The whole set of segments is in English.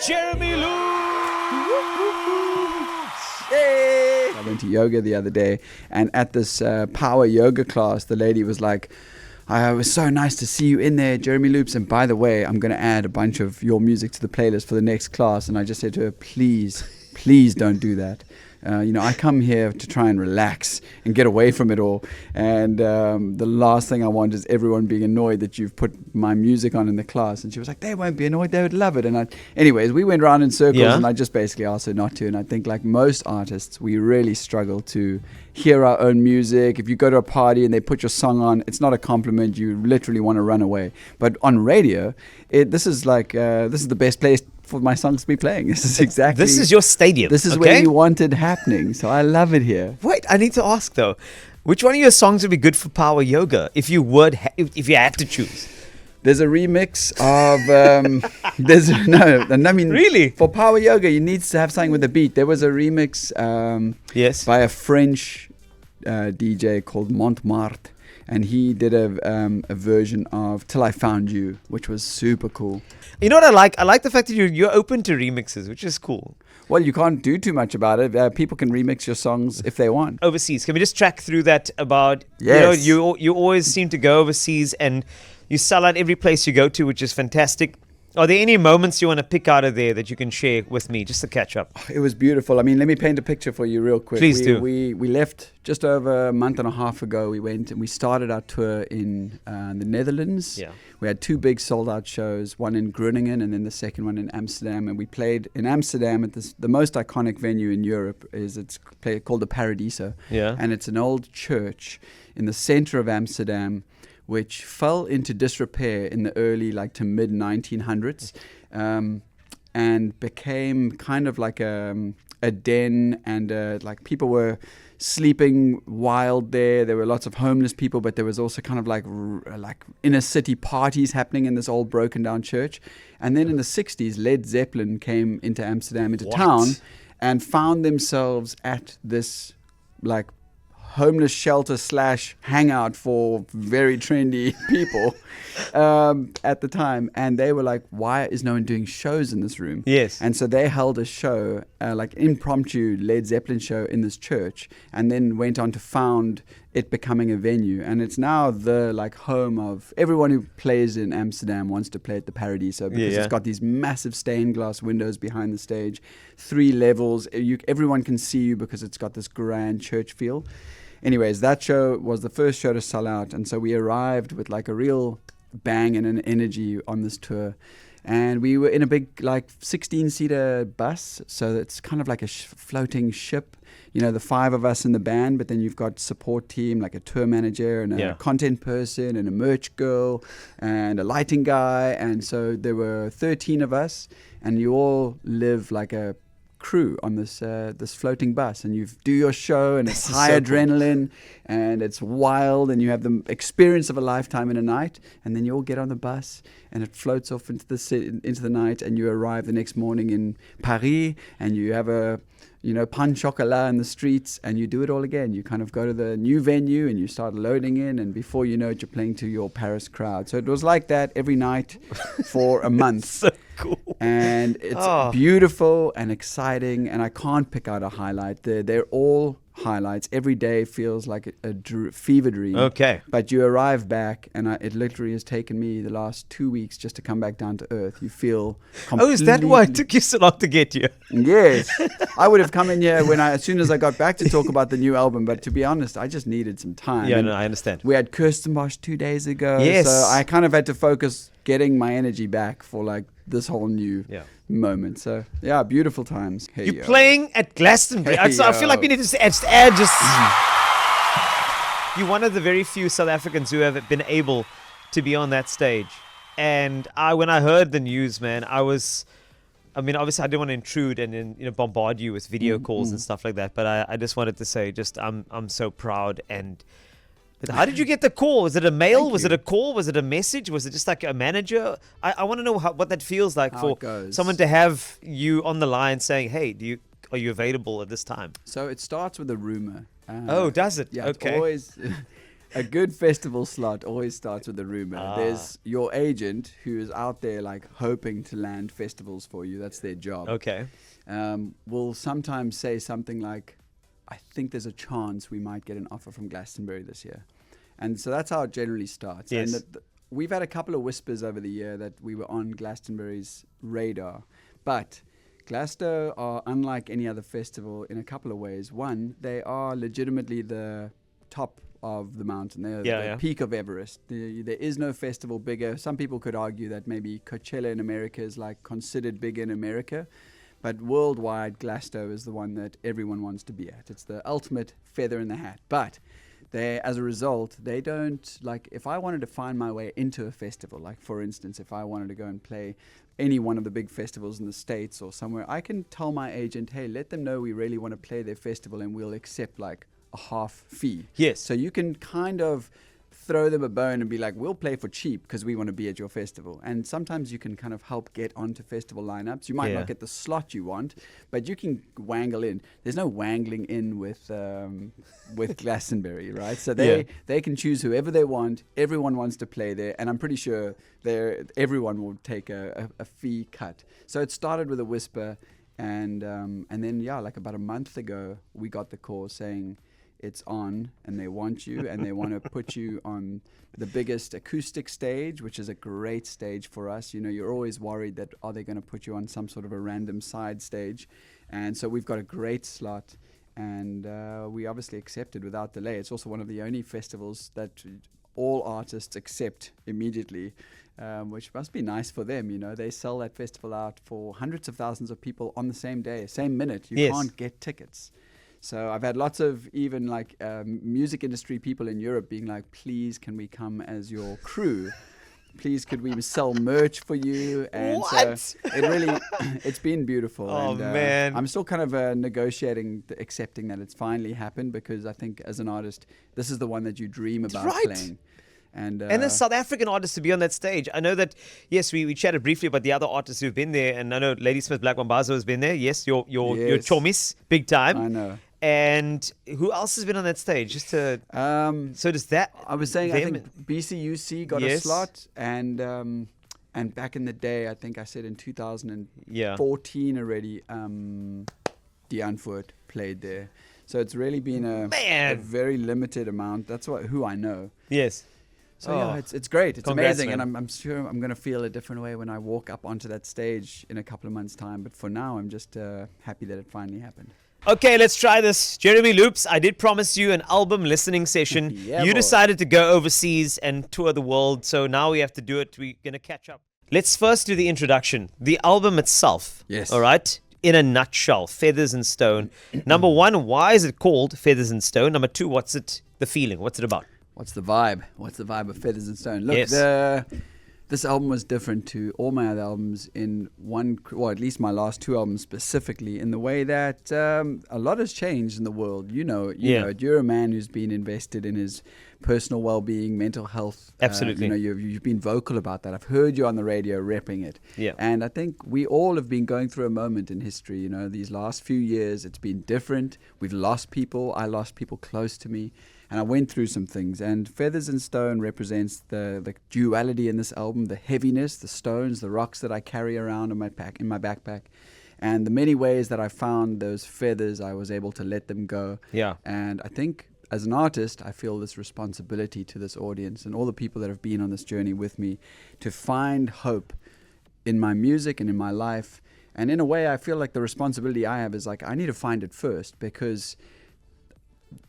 Jeremy Lou. Hey! I went to yoga the other day, and at this power yoga class, the lady was like, it was so nice to see you in there, Jeremy Loops. And by the way, I'm going to add a bunch of your music to the playlist for the next class. And I just said to her, please don't do that. I come here to try and relax and get away from it all. And the last thing I want is everyone being annoyed that you've put my music on in the class. And she was like, they won't be annoyed. They would love it. And anyways, we went around in circles, and I just basically asked her not to. And I think like most artists, we really struggle to hear our own music. If you go to a party and they put your song on, it's not a compliment. You literally want to run away. But on radio, this is the best place for my songs to be playing. This is your stadium. This is where you want it happening. So I love it here. Wait, I need to ask though, which one of your songs would be good for power yoga if you if you had to choose? There's a remix of really for power yoga you need to have something with a beat. There was a remix by a French DJ called Montmartre, and he did a version of Till I Found You, which was super cool. You know what I like? I like the fact that you're open to remixes, which is cool. Well, you can't do too much about it. People can remix your songs if they want. Overseas, can we just track through that about, you always seem to go overseas and you sell out every place you go to, which is fantastic. Are there any moments you want to pick out of there that you can share with me just to catch up? It was beautiful. I mean, let me paint a picture for you real quick. Please do. We left just over a month and a half ago. We went and we started our tour in the Netherlands. Yeah. We had 2 big sold-out shows, one in Groningen and then the second one in Amsterdam. And we played in Amsterdam at the most iconic venue in Europe. It's called the Paradiso. Yeah. And it's an old church in the center of Amsterdam, which fell into disrepair in the early to mid 1900s, and became kind of like a den, and people were sleeping wild there. There were lots of homeless people, but there was also kind of like inner city parties happening in this old broken down church. And then in the 60s, Led Zeppelin came into Amsterdam, into town, and found themselves at this homeless shelter / hangout for very trendy people at the time. And they were like, why is no one doing shows in this room? Yes. And so they held a show, impromptu Led Zeppelin show in this church, and then went on to found it becoming a venue. And it's now the home of everyone who plays in Amsterdam wants to play at the Paradiso, because it's got these massive stained glass windows behind the stage, 3 levels. Everyone can see you because it's got this grand church feel. Anyways, that show was the first show to sell out. And so we arrived with a real bang and an energy on this tour. And we were in a big 16-seater bus. So it's kind of like a floating ship. The 5 of us in the band, but then you've got support team, like a tour manager and a content person and a merch girl and a lighting guy. And so there were 13 of us, and you all live like a crew on this floating bus, and you do your show, and it's high adrenaline, and it's wild, and you have the experience of a lifetime in a night. And then you all get on the bus, and it floats off into the night, and you arrive the next morning in Paris, and you have a pain chocolat in the streets, and you do it all again. You kind of go to the new venue and you start loading in, and before you know it, you're playing to your Paris crowd. So it was like that every night for a month. So cool. And it's beautiful and exciting, and I can't pick out a highlight. They're all highlights. Every day feels like a fever dream. Okay. But you arrive back, and it literally has taken me the last 2 weeks just to come back down to earth. You feel completely... Oh, is that why it took you so long to get here? Yes. I would have come in here as soon as I got back to talk about the new album, but to be honest, I just needed some time. Yeah, no, I understand. We had Kirstenbosch 2 days ago. Yes. So I kind of had to focus getting my energy back for this whole new moment. So yeah, beautiful times. Hey, you're playing at Glastonbury. I feel like we need to add you're one of the very few South Africans who have been able to be on that stage. And when I heard the news, man, obviously I didn't want to intrude and then bombard you with video calls and stuff like that. But I just wanted to say, I'm so proud. And how did you get the call? Was it a mail? Was it a call? Was it a message? Was it just like a manager? I want to know what that feels like for someone to have you on the line saying, "Hey, are you available at this time?" So it starts with a rumor. Does it? Yeah, okay. It's always. a good festival slot always starts with a rumor. There's your agent who is out there like hoping to land festivals for you. That's their job. Okay. Will sometimes say something like, I think there's a chance we might get an offer from Glastonbury this year. And so that's how it generally starts. Yes. And we've had a couple of whispers over the year that we were on Glastonbury's radar. But Glasto are unlike any other festival in a couple of ways. One, they are legitimately the top of the mountain. They're the peak of Everest. There is no festival bigger. Some people could argue that maybe Coachella in America is like considered big in America. But worldwide, Glasto is the one that everyone wants to be at. It's the ultimate feather in the hat. But as a result, they don't, like, if I wanted to find my way into a festival, like, for instance, if I wanted to go and play any one of the big festivals in the States or somewhere, I can tell my agent, hey, let them know we really want to play their festival and we'll accept, like, a half fee. Yes. So you can kind of throw them a bone and be like, we'll play for cheap because we want to be at your festival. And sometimes you can kind of help get onto festival lineups. You might not get the slot you want, but you can wangle in. There's no wangling in with Glastonbury, right? So they can choose whoever they want. Everyone wants to play there, and I'm pretty sure everyone will take a fee cut. So it started with a whisper, and then like about a month ago, we got the call saying, it's on, and they want you, and they want to put you on the biggest acoustic stage, which is a great stage for us. You know, you're always worried that are they going to put you on some sort of a random side stage, and so we've got a great slot, and we obviously accepted without delay. It's also one of the only festivals that all artists accept immediately, which must be nice for them. You know, they sell that festival out for hundreds of thousands of people on the same day, same minute. You can't get tickets. So I've had lots of even like music industry people in Europe being like, please, can we come as your crew? Please, could we sell merch for you? And what? So it really, it's been beautiful. Oh, and, man. I'm still kind of negotiating, accepting that it's finally happened, because I think as an artist, this is the one that you dream about playing. And a South African artist to be on that stage. I know that, yes, we chatted briefly about the other artists who've been there, and I know Ladysmith Black Mambazo has been there. Yes, your chomis, big time. I know. And who else has been on that stage? Just to so does that? I was saying, I think BCUC got a slot, and back in the day, I think I said in 2014 already, Dianfurt played there. So it's really been a very limited amount. That's who I know. Yes. So it's great. It's Congrats, amazing, man. and I'm sure I'm going to feel a different way when I walk up onto that stage in a couple of months' time. But for now, I'm just happy that it finally happened. Okay, let's try this. Jeremy Loops, I did promise you an album listening session. You decided to go overseas and tour the world, so now we have to do it. We're going to catch up. Let's first do the introduction. The album itself. Yes. All right? In a nutshell, Feathers and Stone. Number one, why is it called Feathers and Stone? Number two, what's the feeling? What's it about? What's the vibe? What's the vibe of Feathers and Stone? Look, this album was different to all my other albums in at least my last two albums specifically, in the way that a lot has changed in the world. You know it. You're a man who's been invested in his personal well-being, mental health. Absolutely. You've been vocal about that. I've heard you on the radio repping it. Yeah. And I think we all have been going through a moment in history. You know, these last few years, it's been different. We've lost people. I lost people close to me. And I went through some things, and Feathers and Stone represents the duality in this album, the heaviness, the stones, the rocks that I carry around in my backpack, and the many ways that I found those feathers, I was able to let them go. Yeah. And I think as an artist, I feel this responsibility to this audience and all the people that have been on this journey with me to find hope in my music and in my life. And in a way, I feel like the responsibility I have is like, I need to find it first, because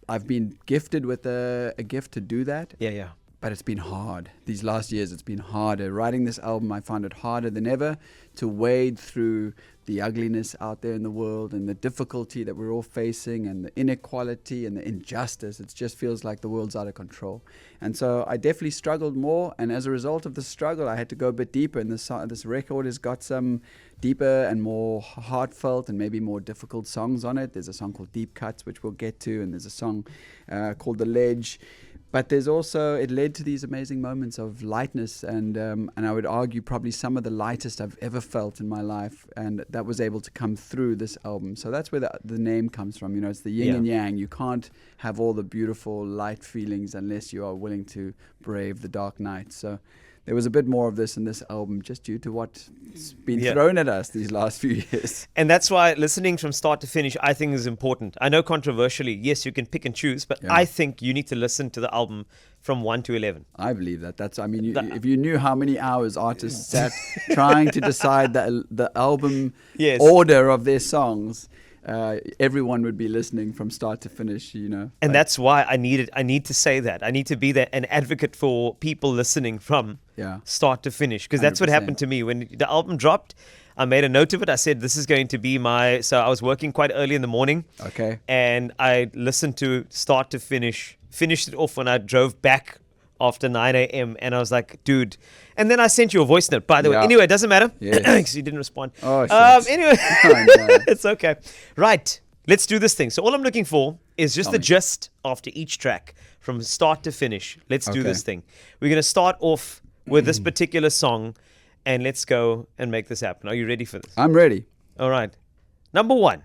I've been gifted with a gift to do that. Yeah. But it's been hard. These last years, it's been harder. Writing this album, I found it harder than ever to wade through the ugliness out there in the world and the difficulty that we're all facing and the inequality and the injustice. It just feels like the world's out of control. And so I definitely struggled more. And as a result of the struggle, I had to go a bit deeper. And this record has got some deeper and more heartfelt and maybe more difficult songs on it. There's a song called Deep Cuts, which we'll get to. And there's a song called The Ledge. But there's also, it led to these amazing moments of lightness, and I would argue probably some of the lightest I've ever felt in my life, and that was able to come through this album. So that's where the name comes from. It's the yin and yang. You can't have all the beautiful light feelings unless you are willing to brave the dark night. So there was a bit more of this in this album, just due to what's been thrown at us these last few years. And that's why listening from start to finish, I think, is important. I know controversially, yes, you can pick and choose, but I think you need to listen to the album from 1 to 11. I believe that. If you knew how many hours artists sat trying to decide the album order of their songs, everyone would be listening from start to finish, And that's why I need to say that. I need to be an advocate for people listening from start to finish, because that's what happened to me. When the album dropped, I made a note of it. I said, this is going to be so I was working quite early in the morning. Okay. And I listened to start to finish, finished it off when I drove back after 9 a.m. And I was like, dude. And then I sent you a voice note, by the way. Anyway, it doesn't matter. Because you didn't respond. Oh, shit. Anyway, no. It's okay. Right. Let's do this thing. So all I'm looking for is just the gist after each track from start to finish. Let's do this thing. We're going to start off with this particular song, and let's go and make this happen. Are you ready for this? I'm ready. All right. Number 1.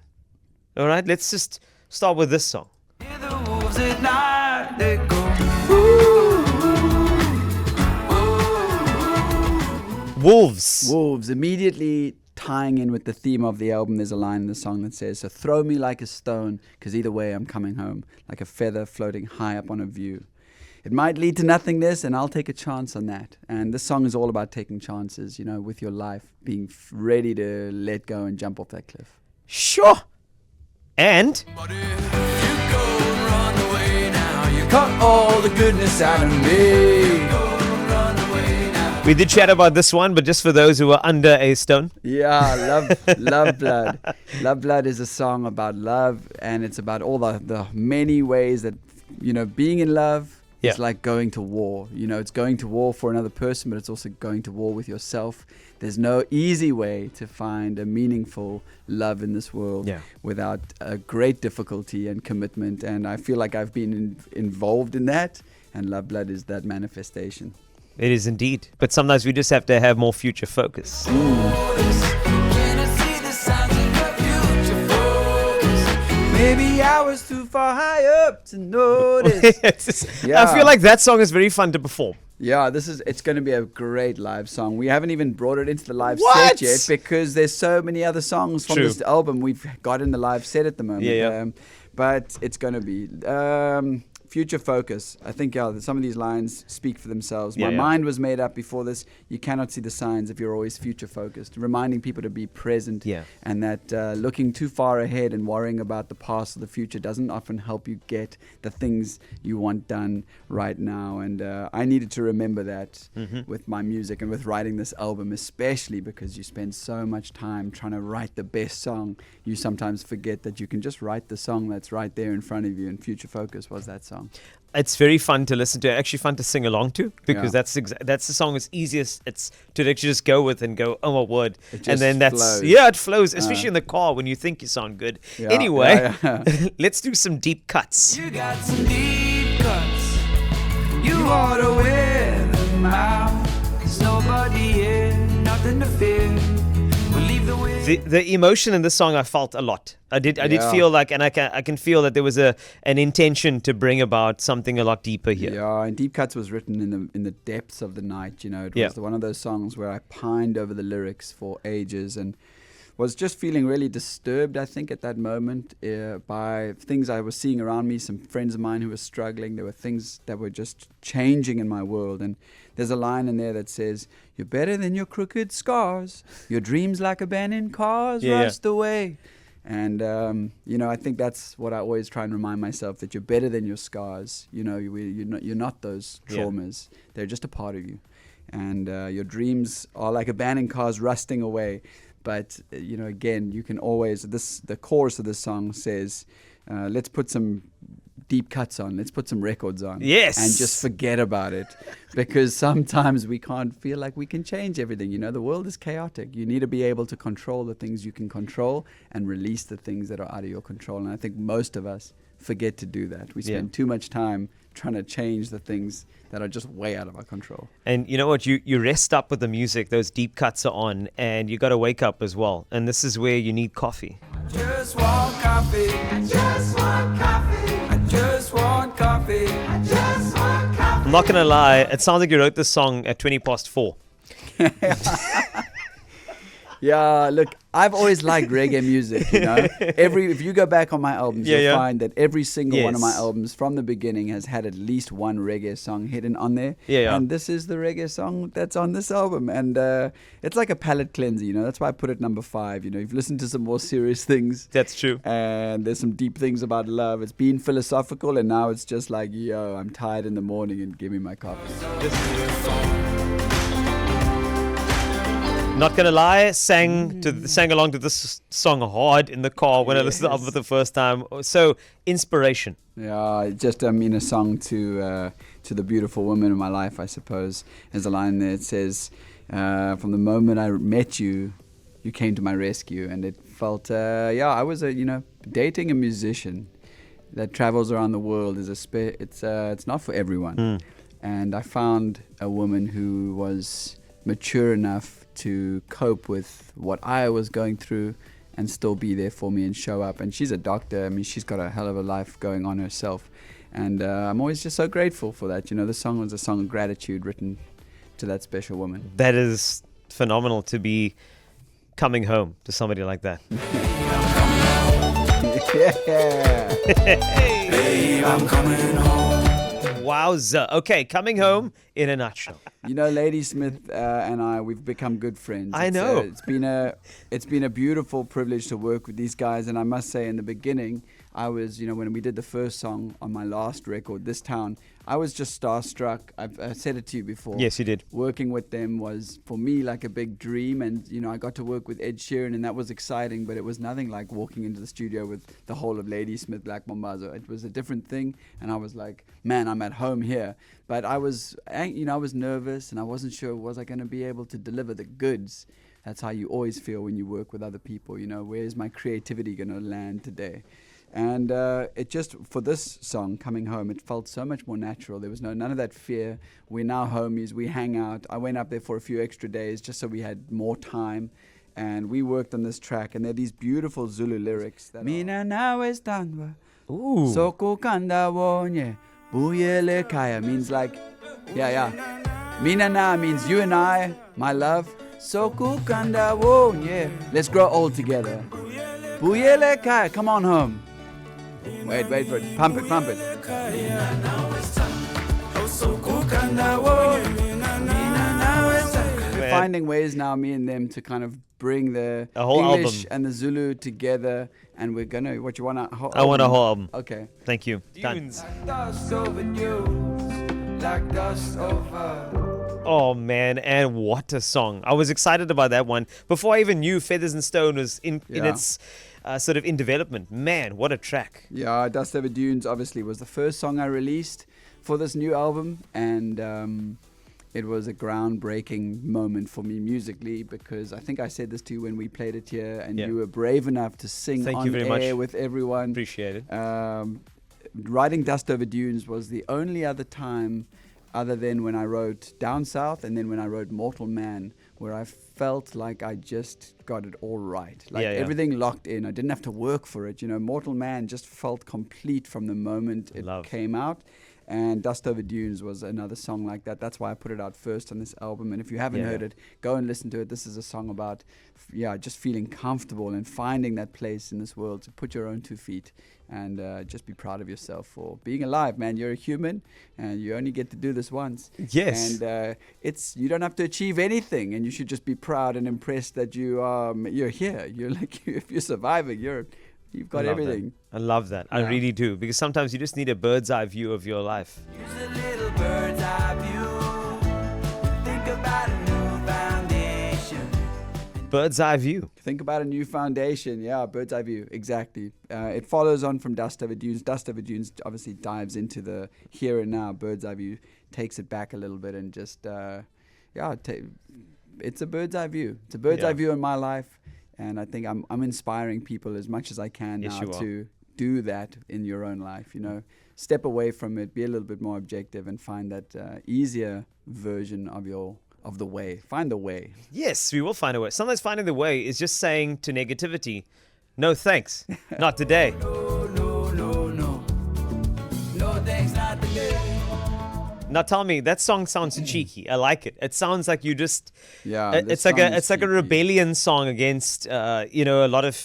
All right. Let's just start with this song. Hear the wolves at night, they go. Wolves. Immediately tying in with the theme of the album, there's a line in the song that says, so throw me like a stone, because either way I'm coming home, like a feather floating high up on a view. It might lead to nothingness, and I'll take a chance on that. And this song is all about taking chances, with your life, being ready to let go and jump off that cliff. Sure. And But if you go run away now, you Cut all the goodness out of me. run away now. we did chat about this one, but just for those who are under a stone. Yeah, Love Blood. Love Blood is a song about love, and it's about all the many ways that, being in love is like going to war. It's going to war for another person, but it's also going to war with yourself. There's no easy way to find a meaningful love in this world without a great difficulty and commitment. And I feel like I've been involved in that, and Love Blood is that manifestation. It is indeed. But sometimes we just have to have more future focus. Can I see the signs of your future focus? Maybe I was too far high up to notice. I feel like that song is very fun to perform. Yeah, it's going to be a great live song. We haven't even brought it into the live What? set yet, because there's so many other songs from this album we've got in the live set at the moment. But it's going to be future focus. I think some of these lines speak for themselves. My mind was made up before this. You cannot see the signs if you're always future focused. Reminding people to be present, and that looking too far ahead and worrying about the past or the future doesn't often help you get the things you want done right now. And I needed to remember that with my music and with writing this album, especially because you spend so much time trying to write the best song. You sometimes forget that you can just write the song that's right there in front of you, and Future Focus was that song. It's very fun to listen to, actually fun to sing along to, because that's the song that's easiest. It's to actually just go with and go, oh my word, and then flows. it flows, especially in the car when you think you sound good. Anyway, let's do some deep cuts. You got some deep cuts. You ought to wear them out. There's nobody here, nothing to fear. We'll leave the way. The emotion in this song I felt a lot. I did feel like, and I can feel that there was an intention to bring about something a lot deeper here. Yeah, and Deep Cuts was written in the depths of the night. It was one of those songs where I pined over the lyrics for ages and was just feeling really disturbed, I think, at that moment by things I was seeing around me, some friends of mine who were struggling. There were things that were just changing in my world. And there's a line in there that says, you're better than your crooked scars. Your dreams like abandoned cars rust away. And, I think that's what I always try and remind myself, that you're better than your scars. You're not those traumas. They're just a part of you. And your dreams are like abandoned cars rusting away. But, again, you can always, the chorus of this song says, let's put some deep cuts on, let's put some records on. Yes. And just forget about it. Because sometimes we can't feel like we can change everything. The world is chaotic. You need to be able to control the things you can control and release the things that are out of your control. And I think most of us forget to do that. We spend too much time trying to change the things that are just way out of our control. And you know what? You rest up with the music. Those deep cuts are on, and you got to wake up as well. And this is where you need coffee. Just want coffee. I just want coffee. I just want coffee. I just want coffee. I'm not gonna lie. It sounds like you wrote this song at 4:20. Yeah, look, I've always liked reggae music, you know. If you go back on my albums, you'll find that every single one of my albums from the beginning has had at least one reggae song hidden on there. And this is the reggae song that's on this album. And it's like a palate cleanser, you know. That's why I put it number 5. You know, you've listened to some more serious things. That's true. And there's some deep things about love. It's been philosophical, and now it's just like, yo, I'm tired in the morning and give me my coffee. Not gonna lie, sang along to this song hard in the car when I listened to the album for the first time. So inspiration. Yeah, just a song to the beautiful woman in my life, I suppose. There's a line there. It says, "From the moment I met you, you came to my rescue," and it felt, I was dating a musician that travels around the world. It's not for everyone, and I found a woman who was mature enough to cope with what I was going through and still be there for me and show up. And she's a doctor. I mean, she's got a hell of a life going on herself. And I'm always just so grateful for that. You know, the song was a song of gratitude written to that special woman. That is phenomenal to be coming home to somebody like that. Yeah. Babe, I'm coming home. Wowza. Okay, coming home in a nutshell. You know, Lady Smith and I, we've become good friends. I know. It's been a beautiful privilege to work with these guys. And I must say, in the beginning, I was, when we did the first song on my last record, This Town, I was just starstruck. I've said it to you before. Yes, you did. Working with them was, for me, like a big dream. And, I got to work with Ed Sheeran, and that was exciting. But it was nothing like walking into the studio with the whole of Lady Smith, Black Mambazo. It was a different thing. And I was like, man, I'm at home here. But I was nervous, and I wasn't sure, was I going to be able to deliver the goods? That's how you always feel when you work with other people. Where's my creativity going to land today? And it just, for this song, Coming Home, it felt so much more natural. There was none of that fear. We're now homies. We hang out. I went up there for a few extra days just so we had more time. And we worked on this track. And there are these beautiful Zulu lyrics. Mina nawe standwa. Ooh. Soko kanda wonye. Buyele kaya means like, Mina na means you and I, my love. Soko kanda wonye. Let's grow old together. Buyele kaya, come on home. Wait for it. Pump it. We're finding ways now, me and them, to kind of bring the English and the Zulu together. And we're going to, what you want a whole album? I want a whole album. Okay. Thank you. Done. Dust over news, like dust over. Oh man, and what a song. I was excited about that one. Before I even knew Feathers and Stone was in its sort of in development. Man, what a track. Yeah, Dust Over Dunes obviously was the first song I released for this new album. And it was a groundbreaking moment for me musically, because I think I said this to you when we played it here, and you were brave enough to sing on air with everyone. Appreciate it. Writing Dust Over Dunes was the only other time, other than when I wrote Down South and then when I wrote Mortal Man, where I felt like I just got it all right. Like everything locked in. I didn't have to work for it. Mortal Man just felt complete from the moment it came out. And Dust Over Dunes was another song like that. That's why I put it out first on this album. And if you haven't heard it, go and listen to it. This is a song about, just feeling comfortable and finding that place in this world to put your own 2 feet and just be proud of yourself for being alive, man. You're a human, and you only get to do this once. Yes. And you don't have to achieve anything, and you should just be proud and impressed that you're here. You're like, if you're surviving, you've got everything. I love that. I really do. Because sometimes you just need a bird's eye view of your life. Use a little bird's eye view. Think about a new foundation. Bird's eye view. Think about a new foundation. Yeah, bird's eye view. Exactly. It follows on from Dust Over Dunes. Dust Over Dunes obviously dives into the here and now. Bird's eye view takes it back a little bit and just, it's a bird's eye view. It's a bird's eye view in my life. And I think I'm inspiring people as much as I can now to do that in your own life. Step away from it, be a little bit more objective, and find that easier version of the way. Find the way. Yes, we will find a way. Sometimes finding the way is just saying to negativity, no thanks, not today. No, no, no, no. No thanks, not today. Now tell me, that song sounds cheeky. I like it. It sounds like you just This it's like song a is a cheeky. rebellion song against a lot of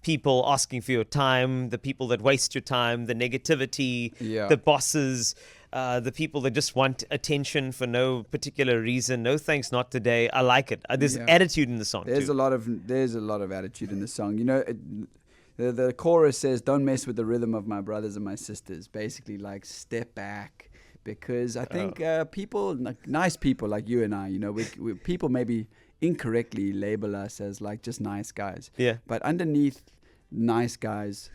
people asking for your time, the people that waste your time, the negativity, Yeah. the bosses, the people that just want attention for no particular reason. No thanks, not today. I like it. There's Yeah. attitude in the song There's too. a lot of attitude in the song. The chorus says, "Don't mess with the rhythm of my brothers and my sisters." Basically, like, step back, because I think people, like, nice people like you and I, we people maybe incorrectly label us as like just nice guys. Yeah. But underneath nice guys,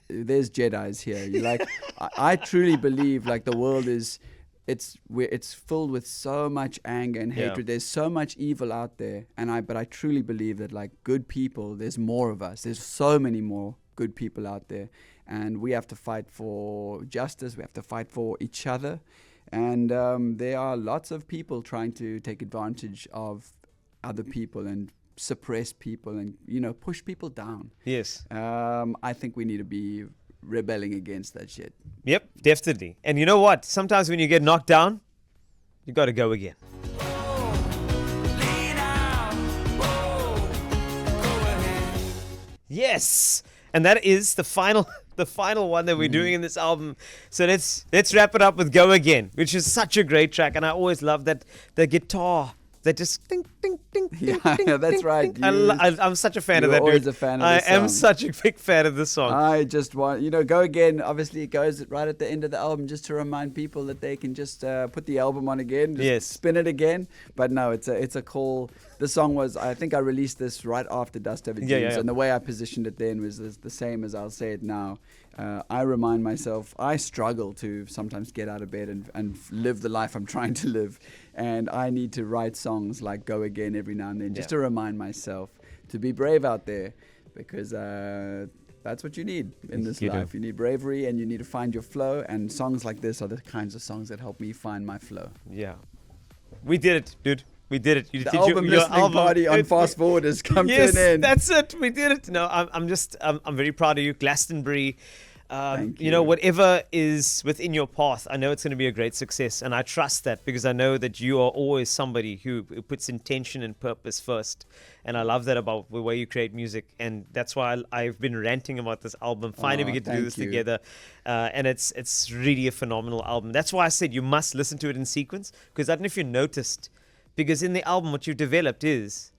there's Jedis here. I truly believe like the world is. It's filled with so much anger and Yeah. hatred. There's so much evil out there, but I truly believe that like good people, there's more of us. There's so many more good people out there, and we have to fight for justice. We have to fight for each other, and there are lots of people trying to take advantage of other people and suppress people and push people down. Yes. I think we need to be rebelling against that shit. Yep, definitely. And you know what? Sometimes when you get knocked down, you got to go again. Lean out. Whoa. Go ahead. Yes, and that is the final one that we're doing in this album. So let's wrap it up with "Go Again," which is such a great track, and I always love that the guitar that just ding ding ding ding. Yeah, ding, that's ding, right. ding. I'm such a fan of You're that, always dude. a fan of I this am song. such a big fan of this song. I just want, Go Again, obviously it goes right at the end of the album just to remind people that they can just put the album on again, just Yes. spin it again. But no, it's a cool, the song was, I think I released this right after Dust Over Dreams, Yeah. and the way I positioned it then was the same as I'll say it now. I remind myself, I struggle to sometimes get out of bed and live the life I'm trying to live. And I need to write songs like Go Again every now and then, just Yeah. to remind myself to be brave out there, because that's what you need in this You do. life. You need bravery, and you need to find your flow. And songs like this are the kinds of songs that help me find my flow. Yeah, we did it, dude. We did it. You The did album your listening album. party on Fast Forward has come Yes, to an end. that's it. We did it. No, I'm very proud of you, Glastonbury. Thank You know, you. whatever is within your path, I know it's going to be a great success, and I trust that because I know that you are always somebody who puts intention and purpose first, and I love that about the way you create music, and that's why I've been ranting about this album. Finally, we get to do thank this you. together, and it's really a phenomenal album. That's why I said you must listen to it in sequence, because I don't know if you noticed, because in the album what you've developed is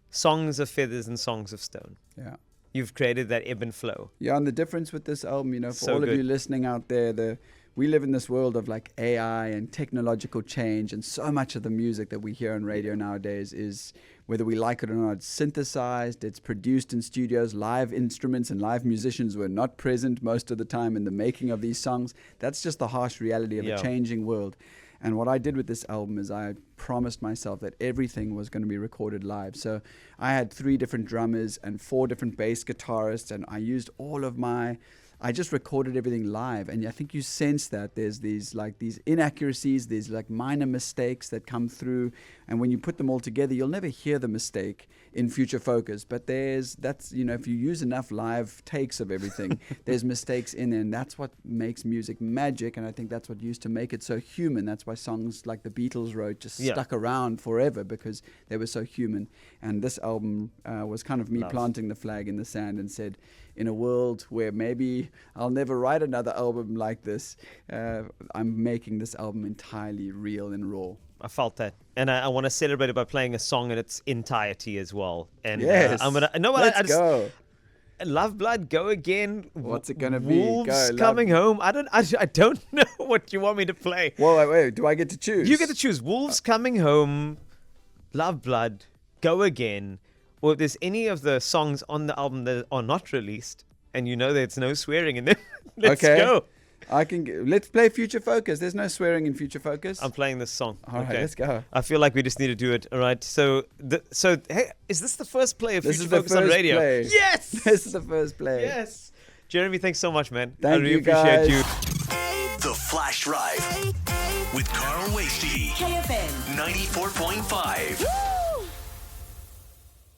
songs of feathers and songs of stone. Yeah. You've created that ebb and flow. Yeah, and the difference with this album, for So all good. of you listening out there, we live in this world of like AI and technological change, and so much of the music that we hear on radio nowadays is, whether we like it or not, it's synthesized, it's produced in studios, live instruments and live musicians were not present most of the time in the making of these songs. That's just the harsh reality of Yeah. a changing world. And what I did with this album is I promised myself that everything was going to be recorded live. So I had 3 different drummers and 4 different bass guitarists, and I used I just recorded everything live. And I think you sense that there's these inaccuracies, these like minor mistakes that come through. And when you put them all together, you'll never hear the mistake in Future Focus. But if you use enough live takes of everything, there's mistakes in there. And that's what makes music magic. And I think that's what used to make it so human. That's why songs like the Beatles wrote just stuck around forever, because they were so human. And this album was kind of me planting the flag in the sand and said, in a world where maybe I'll never write another album like this, I'm making this album entirely real and raw. I felt that, and I want to celebrate it by playing a song in its entirety as well. And Yes, I'm gonna. No, let's I just, go. Love Blood, Go Again. What's it gonna be? Wolves Go, Love- Coming Home. I don't know what you want me to play. Whoa, wait, do I get to choose? You get to choose Wolves Coming Home, Love Blood, Go Again, or if there's any of the songs on the album that are not released, and you know there's no swearing in them. Let's Okay. go. Let's play Future Focus. There's no swearing in Future Focus. I'm playing this song. All right, let's go. I feel like we just need to do it. All right. So hey, is this the first play of This Future is the Focus on first radio? play. Yes. This is the first play. Yes. Jeremy, thanks so much, man. I Thank really you, appreciate guys. you. The Flash Drive with Carl Wastie. KFM 94.5.